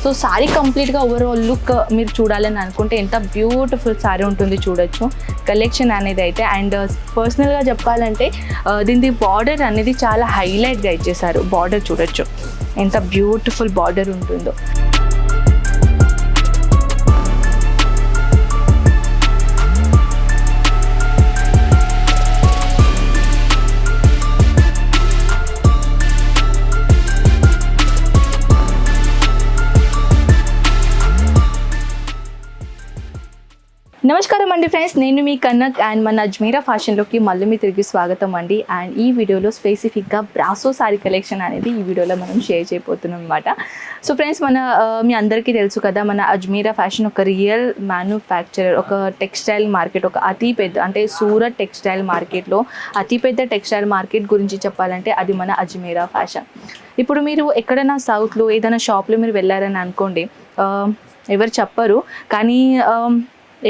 So sorry కంప్లీట్గా overall look మీరు చూడాలని అనుకుంటే ఎంత బ్యూటిఫుల్ సారీ ఉంటుంది చూడొచ్చు కలెక్షన్ అనేది అయితే. అండ్ పర్సనల్గా చెప్పాలంటే దీని బార్డర్ అనేది చాలా హైలైట్గా ఇచ్చేసారు. బార్డర్ చూడొచ్చు ఎంత బ్యూటిఫుల్ బార్డర్ ఉంటుందో. నమస్కారం అండి ఫ్రెండ్స్, నేను మీ కనక్ అండ్ మన అజ్మీరా ఫ్యాషన్లోకి మళ్ళీ మీ తిరిగి స్వాగతం అండి. అండ్ ఈ వీడియోలో స్పెసిఫిక్గా బ్రాసో సారీ కలెక్షన్ అనేది ఈ వీడియోలో మనం షేర్ చేయబోతున్నాం అనమాట. సో ఫ్రెండ్స్, మీ అందరికీ తెలుసు కదా, మన అజ్మీరా ఫ్యాషన్ ఒక రియల్ మ్యానుఫ్యాక్చరర్, ఒక టెక్స్టైల్ మార్కెట్, ఒక అతిపెద్ద అంటే సూరత్ టెక్స్టైల్ మార్కెట్లో అతిపెద్ద టెక్స్టైల్ మార్కెట్ గురించి చెప్పాలంటే అది మన అజ్మీరా ఫ్యాషన్. ఇప్పుడు మీరు ఎక్కడైనా సౌత్లో ఏదైనా షాప్లో మీరు వెళ్ళారని అనుకోండి, ఎవరు చెప్పరు, కానీ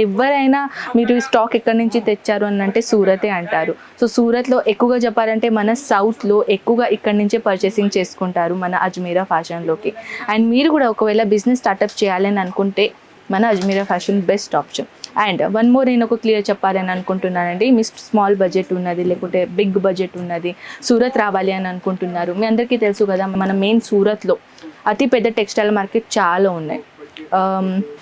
ఎవరైనా మీరు స్టాక్ ఎక్కడి నుంచి తెచ్చారు అని అంటే సూరతే అంటారు. సో సూరత్లో ఎక్కువగా చెప్పాలంటే మన సౌత్లో ఎక్కువగా ఇక్కడి నుంచే పర్చేసింగ్ చేసుకుంటారు మన అజ్మీరా ఫ్యాషన్లోకి. అండ్ మీరు కూడా ఒకవేళ బిజినెస్ స్టార్ట్అప్ చేయాలని అనుకుంటే మన Ajmeera fashion best option. And one more నేను ఒక క్లియర్ చెప్పాలని అనుకుంటున్నానండి. మీ స్మాల్ బడ్జెట్ ఉన్నది లేకుంటే బిగ్ బడ్జెట్ ఉన్నది, సూరత్ రావాలి అని అనుకుంటున్నారు. మీ అందరికీ తెలుసు కదా, మన మెయిన్ సూరత్లో అతిపెద్ద టెక్స్టైల్ మార్కెట్ చాలా ఉన్నాయి.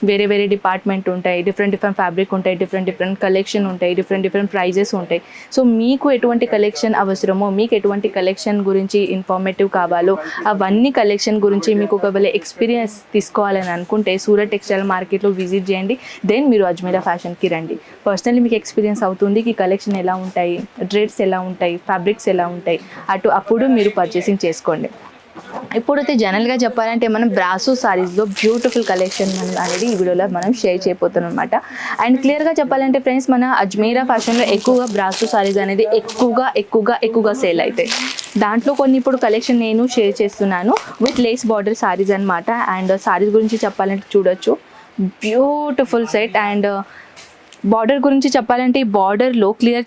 వేరే వేరే డిపార్ట్మెంట్ ఉంటాయి, డిఫరెంట్ ఫ్యాబ్రిక్ ఉంటాయి, డిఫరెంట్ కలెక్షన్ ఉంటాయి, డిఫరెంట్ ప్రైజెస్ ఉంటాయి. సో మీకు ఎటువంటి కలెక్షన్ అవసరమో, మీకు ఎటువంటి కలెక్షన్ గురించి ఇన్ఫర్మేటివ్ కావాలో అవన్నీ కలెక్షన్ గురించి మీకు ఒకవేళ ఎక్స్పీరియన్స్ తీసుకోవాలని అనుకుంటే సూరత్ టెక్స్టైల్ మార్కెట్లో విజిట్ చేయండి. దెన్ మీరు అజ్మీరా ఫ్యాషన్కి రండి. పర్సనల్లీ మీకు ఎక్స్పీరియన్స్ అవుతుంది ఈ కలెక్షన్ ఎలా ఉంటాయి, రేట్స్ ఎలా ఉంటాయి, ఫ్యాబ్రిక్స్ ఎలా ఉంటాయి, అప్పుడు మీరు పర్చేసింగ్ చేసుకోండి. ఇప్పుడైతే జనరల్గా చెప్పాలంటే మనం బ్రాసో సారీస్లో బ్యూటిఫుల్ కలెక్షన్ అనేది ఈ వీడియోలో మనం షేర్ చేయబోతున్నాం అనమాట. అండ్ క్లియర్గా చెప్పాలంటే ఫ్రెండ్స్, మన అజ్మీరా ఫ్యాషన్లో ఎక్కువగా బ్రాసో సారీస్ అనేది ఎక్కువగా సేల్ అవుతాయి. దాంట్లో కొన్ని ఇప్పుడు కలెక్షన్ నేను షేర్ చేస్తున్నాను విత్ లేస్ బార్డర్ సారీస్ అనమాట. అండ్ సారీస్ గురించి చెప్పాలంటే చూడొచ్చు బ్యూటిఫుల్ సెట్. అండ్ బార్డర్ గురించి చెప్పాలంటే ఈ బార్డర్లో క్లియర్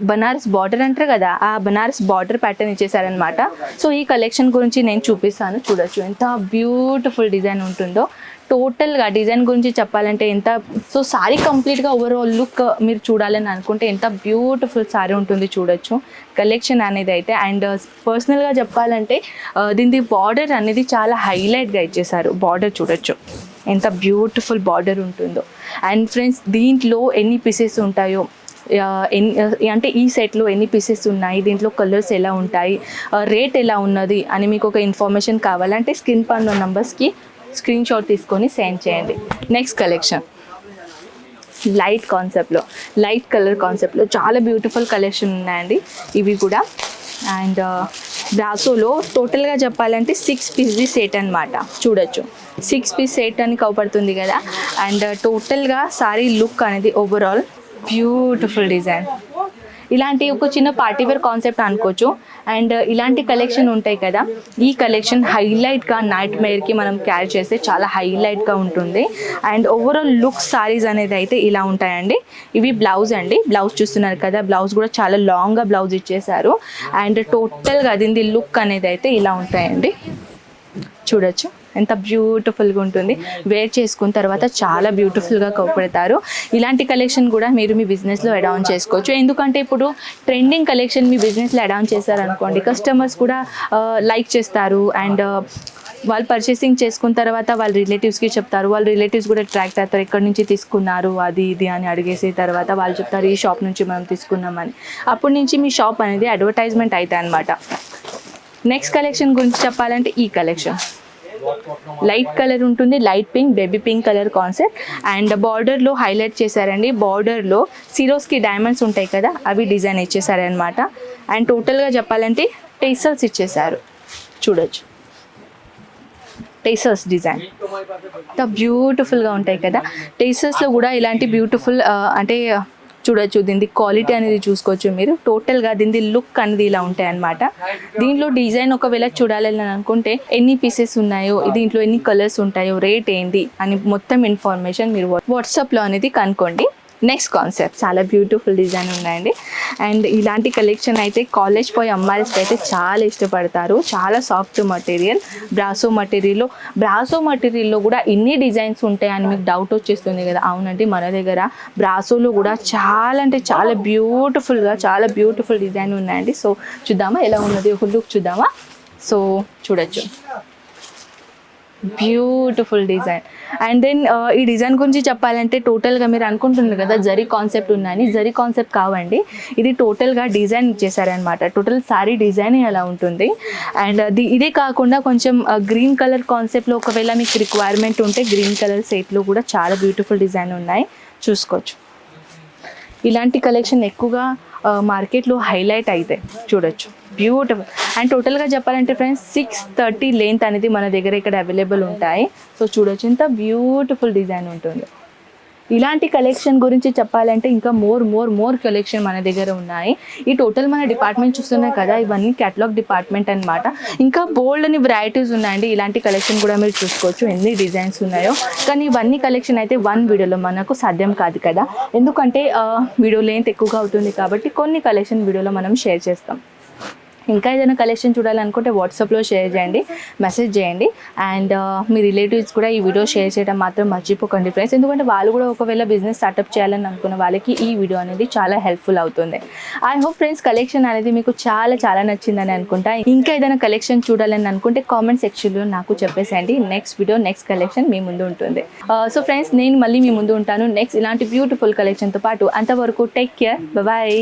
బనారస్ బార్డర్ అంటారు కదా, ఆ బనారస్ బార్డర్ ప్యాటర్న్ ఇచ్చేసారనమాట. సో ఈ కలెక్షన్ గురించి నేను చూపిస్తాను, చూడొచ్చు ఎంత బ్యూటిఫుల్ డిజైన్ ఉంటుందో. టోటల్గా డిజైన్ గురించి చెప్పాలంటే సో సారీ కంప్లీట్గా ఓవరాల్ లుక్ మీరు చూడాలని అనుకుంటే ఎంత బ్యూటిఫుల్ సారీ ఉంటుంది చూడొచ్చు కలెక్షన్ అనేది అయితే. అండ్ పర్సనల్గా చెప్పాలంటే దీని బార్డర్ అనేది చాలా హైలైట్గా ఇచ్చేసారు. బార్డర్ చూడొచ్చు ఎంత బ్యూటిఫుల్ బార్డర్ ఉంటుందో. అండ్ ఫ్రెండ్స్, దీంట్లో ఎన్ని పీసెస్ ఉంటాయో, అంటే ఈ సెట్లో ఎన్ని పీసెస్ ఉన్నాయి, దీంట్లో కలర్స్ ఎలా ఉంటాయి, రేట్ ఎలా ఉన్నది అని మీకు ఒక ఇన్ఫర్మేషన్ కావాలంటే స్క్రీన్ పైన నంబర్స్కి స్క్రీన్ షాట్ తీసుకొని సెండ్ చేయండి. నెక్స్ట్ కలెక్షన్ లైట్ కలర్ కాన్సెప్ట్లో చాలా బ్యూటిఫుల్ కలెక్షన్ ఉన్నాయండి ఇవి కూడా. అండ్ బ్రాసోలో టోటల్గా చెప్పాలంటే 6 పీస్ది సెట్ అనమాట. చూడొచ్చు 6 పీస్ సెట్ అని కవపడుతుంది కదా. అండ్ టోటల్గా సారీ లుక్ అనేది ఓవరాల్ బ్యూటిఫుల్ డిజైన్. ఇలాంటి ఒక చిన్న పార్టీవేర్ కాన్సెప్ట్ అనుకోవచ్చు. అండ్ ఇలాంటి కలెక్షన్ ఉంటాయి కదా, ఈ కలెక్షన్ హైలైట్గా నైట్ మేర్కి మనం క్యారీ చేస్తే చాలా హైలైట్గా ఉంటుంది. అండ్ ఓవరాల్ లుక్ సారీస్ అనేది అయితే ఇలా ఉంటాయండి. ఇవి బ్లౌజ్ అండి, బ్లౌజ్ చూస్తున్నారు కదా, బ్లౌజ్ కూడా చాలా లాంగ్గా బ్లౌజ్ ఇచ్చేసారు. అండ్ టోటల్గా దీని లుక్ అనేది అయితే ఇలా ఉంటాయండి. చూడొచ్చు ఎంత బ్యూటిఫుల్గా ఉంటుంది. వేర్ చేసుకున్న తర్వాత చాలా బ్యూటిఫుల్గా కవపడతారు. ఇలాంటి కలెక్షన్ కూడా మీరు మీ బిజినెస్లో అడాప్ట్ చేసుకోవచ్చు. ఎందుకంటే ఇప్పుడు ట్రెండింగ్ కలెక్షన్ మీ బిజినెస్లో అడాప్ట్ చేశారనుకోండి, కస్టమర్స్ కూడా లైక్ చేస్తారు. అండ్ వాళ్ళు పర్చేసింగ్ చేసుకున్న తర్వాత వాళ్ళ రిలేటివ్స్కి చెప్తారు, వాళ్ళ రిలేటివ్స్ కూడా అట్రాక్ట్ అవుతారు, ఎక్కడి నుంచి తీసుకున్నారు అది ఇది అని అడిగేసిన తర్వాత వాళ్ళు చెప్తారు ఈ షాప్ నుంచి మనం తీసుకున్నామని. అప్పటి నుంచి మీ షాప్ అనేది అడ్వర్టైజ్మెంట్ అవుతాయి అన్నమాట. నెక్స్ట్ కలెక్షన్ గురించి చెప్పాలంటే ఈ కలెక్షన్ లైట్ కలర్ ఉంటుంది, light pink, baby pink colour concept. And బార్డర్లో హైలైట్ చేశారండి. బార్డర్లో సిరోస్కి డైమండ్స్ ఉంటాయి కదా, అవి డిజైన్ ఇచ్చేసారనమాట. అండ్ టోటల్గా చెప్పాలంటే టేసల్స్ ఇచ్చేసారు. చూడొచ్చు టేసల్స్ డిజైన్ ఎంత బ్యూటిఫుల్గా ఉంటాయి కదా. టేసల్స్లో కూడా ఇలాంటి బ్యూటిఫుల్ అంటే చూడొచ్చు, దీని క్వాలిటీ అనేది చూసుకోవచ్చు మీరు. టోటల్గా దీని లుక్ అనేది ఇలా ఉంటాయి అన్నమాట. దీంట్లో డిజైన్ ఒకవేళ చూడాలని అనుకుంటే ఎన్ని పీసెస్ ఉన్నాయో, దీంట్లో ఎన్ని కలర్స్ ఉంటాయో, రేట్ ఏంటి అని మొత్తం ఇన్ఫర్మేషన్ మీరు వాట్సాప్లో అనేది కనుక్కోండి. నెక్స్ట్ కాన్సెప్ట్ చాలా బ్యూటిఫుల్ డిజైన్ ఉన్నాయండి. అండ్ ఇలాంటి కలెక్షన్ అయితే కాలేజ్ పోయి అమ్మాయిలకి అయితే చాలా ఇష్టపడతారు. చాలా సాఫ్ట్ మటీరియల్, బ్రాసో మటీరియల్లో కూడా ఇన్ని డిజైన్స్ ఉంటాయని మీకు డౌట్ వచ్చేస్తుంది కదా. అవునండి, మన దగ్గర బ్రాసోలో కూడా చాలా అంటే చాలా బ్యూటిఫుల్ డిజైన్ ఉన్నాయండి. సో చూద్దామా ఎలా ఉన్నది, ఒక లుక్ చూద్దామా. సో చూడొచ్చు, బ్యూటిఫుల్ డిజైన్. అండ్ దెన్ ఈ డిజైన్ గురించి చెప్పాలంటే టోటల్గా మీరు అనుకుంటున్నారు కదా జరీ కాన్సెప్ట్ ఉందని, జరీ కాన్సెప్ట్ కావండి, ఇది టోటల్గా డిజైన్ ఇచ్చేసారనమాట. టోటల్ సారీ డిజైన్ అలా ఉంటుంది. అండ్ ఇదే కాకుండా కొంచెం గ్రీన్ కలర్ కాన్సెప్ట్లో ఒకవేళ మీకు రిక్వైర్మెంట్ ఉంటే గ్రీన్ కలర్ సెట్లో కూడా చాలా బ్యూటిఫుల్ డిజైన్ ఉన్నాయి, చూసుకోవచ్చు. ఇలాంటి కలెక్షన్ ఎక్కువగా మార్కెట్లో హైలైట్ అయితే చూడొచ్చు, బ్యూటిఫుల్. అండ్ టోటల్గా చెప్పాలంటే ఫ్రెండ్స్ 630 లెంత్ అనేది మన దగ్గర ఇక్కడ అవైలబుల్ ఉంటాయి. సో చూడొచ్చు ఎంత బ్యూటిఫుల్ డిజైన్ ఉంటుంది. ఇలాంటి కలెక్షన్ గురించి చెప్పాలంటే ఇంకా మోర్ కలెక్షన్ మన దగ్గర ఉన్నాయి. ఈ టోటల్ మన డిపార్ట్మెంట్ చూస్తున్నాయి కదా, ఇవన్నీ కేటలాగ్ డిపార్ట్మెంట్ అనమాట. ఇంకా బోల్డ్ అని వెరైటీస్ ఉన్నాయండి. ఇలాంటి కలెక్షన్ కూడా మీరు చూసుకోవచ్చు ఎన్ని డిజైన్స్ ఉన్నాయో. కానీ ఇవన్నీ కలెక్షన్ అయితే వన్ వీడియోలో మనకు సాధ్యం కాదు కదా, ఎందుకంటే వీడియో లెంత్ ఎక్కువగా అవుతుంది కాబట్టి కొన్ని కలెక్షన్ వీడియోలో మనం షేర్ చేస్తాం. ఇంకా ఏదైనా కలెక్షన్ చూడాలనుకుంటే వాట్సాప్లో షేర్ చేయండి, మెసేజ్ చేయండి. అండ్ మీ రిలేటివ్స్ కూడా ఈ వీడియో షేర్ చేయడం మాత్రం మర్చిపోకండి ఫ్రెండ్స్, ఎందుకంటే వాళ్ళు కూడా ఒకవేళ బిజినెస్ స్టార్ట్అప్ చేయాలని అనుకున్న వాళ్ళకి ఈ వీడియో అనేది చాలా హెల్ప్ఫుల్ అవుతుంది. ఐ హోప్ ఫ్రెండ్స్ కలెక్షన్ అనేది మీకు చాలా నచ్చిందని అనుకుంటా. ఇంకా ఏదైనా కలెక్షన్ చూడాలని అనుకుంటే కామెంట్ సెక్షన్లో నాకు చెప్పేసేయండి. నెక్స్ట్ వీడియో నెక్స్ట్ కలెక్షన్ మీ ముందు ఉంటుంది. సో ఫ్రెండ్స్ నేను మళ్ళీ మీ ముందు ఉంటాను నెక్స్ట్ ఇలాంటి బ్యూటిఫుల్ కలెక్షన్తో పాటు. అంతవరకు టేక్ కేర్, బాయ్.